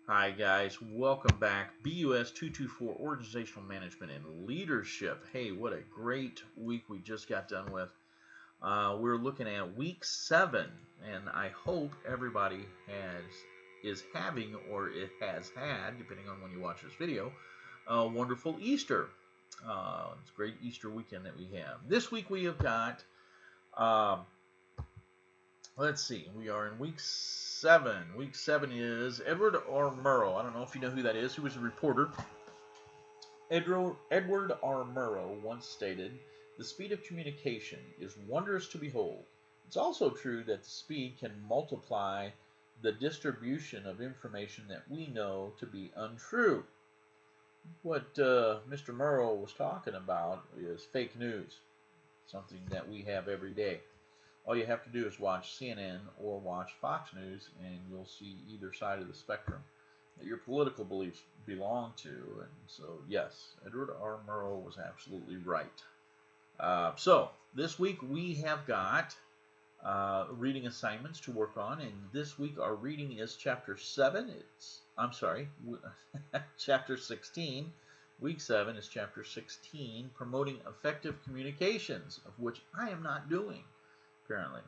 Hi guys, welcome back. BUS224 Organizational Management and Leadership. Hey, what a great week we just got done with. We're looking at week 7, and I hope everybody is having, or it has had, depending on when you watch this video, a wonderful Easter. It's a great Easter weekend that we have. This week we have got um, let's see. We are in week 7. Week 7 is Edward R. Murrow. I don't know if you know who that is. He was a reporter. Edward R. Murrow once stated, "The speed of communication is wondrous to behold. It's also true that the speed can multiply the distribution of information that we know to be untrue." What Mr. Murrow was talking about is fake news, something that we have every day. All you have to do is watch CNN or watch Fox News, and you'll see either side of the spectrum that your political beliefs belong to. And so, yes, Edward R. Murrow was absolutely right. So, this week we have got reading assignments to work on, and this week our reading is chapter 7. I'm sorry, chapter 16. Week 7 is chapter 16, Promoting Effective Communications, of which I am not doing, apparently.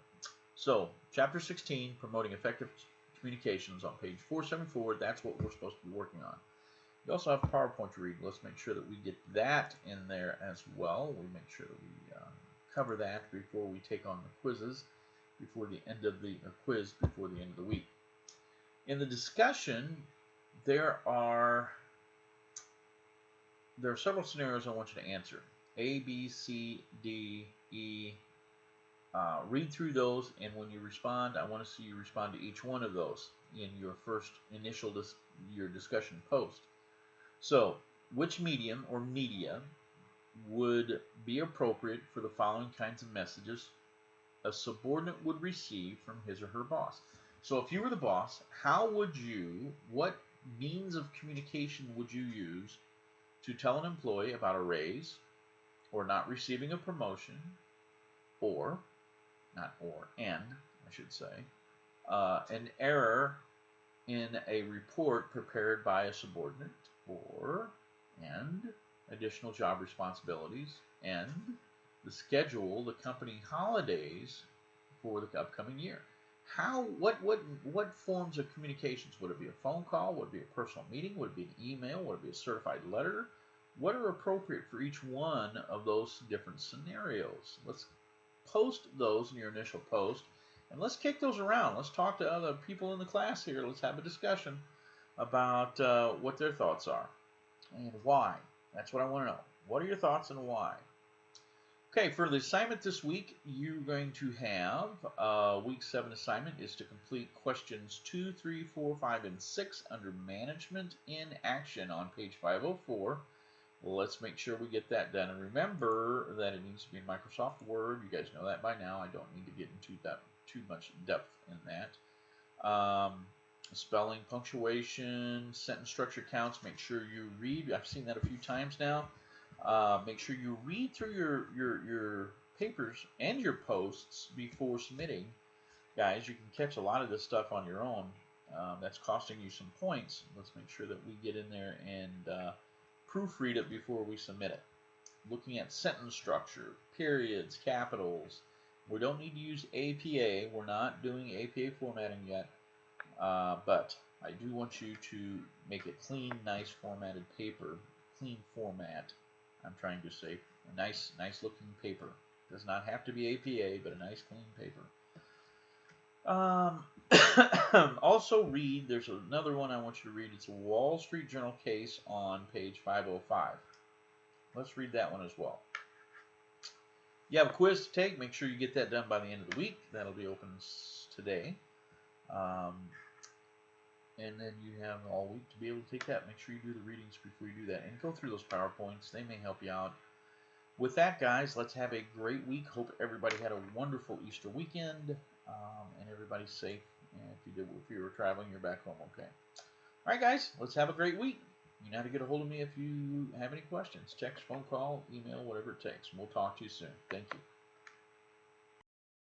So, chapter 16, Promoting Effective Communications on page 474, that's what we're supposed to be working on. We also have PowerPoint to read. Let's make sure that we get that in there as well. We make sure that we cover that before we take on the quizzes, before the end of the quiz, before the end of the week. In the discussion, there are several scenarios I want you to answer. A, B, C, D, E. Read through those, and when you respond, I want to see you respond to each one of those in your first initial your discussion post. So, which medium or media would be appropriate for the following kinds of messages a subordinate would receive from his or her boss? So, if you were the boss, what means of communication would you use to tell an employee about a raise, or not receiving a promotion, or I should say, an error in a report prepared by a subordinate, and additional job responsibilities, and the company holidays for the upcoming year? What forms of communications? Would it be a phone call? Would it be a personal meeting? Would it be an email? Would it be a certified letter? What are appropriate for each one of those different scenarios? Let's post those in your initial post, and let's kick those around. Let's talk to other people in the class here. Let's have a discussion about what their thoughts are and why. That's what I want to know. What are your thoughts and why? Okay, for the assignment this week, you're going to have week 7 assignment is to complete questions 2, 3, 4, 5, and 6 under Management in Action on page 504. Well, let's make sure we get that done. And remember that it needs to be in Microsoft Word. You guys know that by now. I don't need to get into too much depth in that. Spelling, punctuation, sentence structure counts. Make sure you read. I've seen that a few times now. Make sure you read through your papers and your posts before submitting. Guys, you can catch a lot of this stuff on your own. That's costing you some points. Let's make sure that we get in there and proofread it before we submit it. Looking at sentence structure, periods, capitals. We don't need to use APA. We're not doing APA formatting yet. But I do want you to make it clean, nice formatted paper. Clean format, I'm trying to say. A nice looking paper. Does not have to be APA, but a nice clean paper. Also read, there's another one I want you to read. It's a Wall Street Journal case on page 505. Let's read that one as well. You have a quiz to take. Make sure you get that done by the end of the week. That'll be open today. And then you have all week to be able to take that. Make sure you do the readings before you do that. And go through those PowerPoints. They may help you out. With that, guys, let's have a great week. Hope everybody had a wonderful Easter weekend. And everybody's safe. And if you were traveling, you're back home okay. All right, guys, let's have a great week. You know how to get a hold of me if you have any questions. Text, phone call, email, whatever it takes. And we'll talk to you soon. Thank you.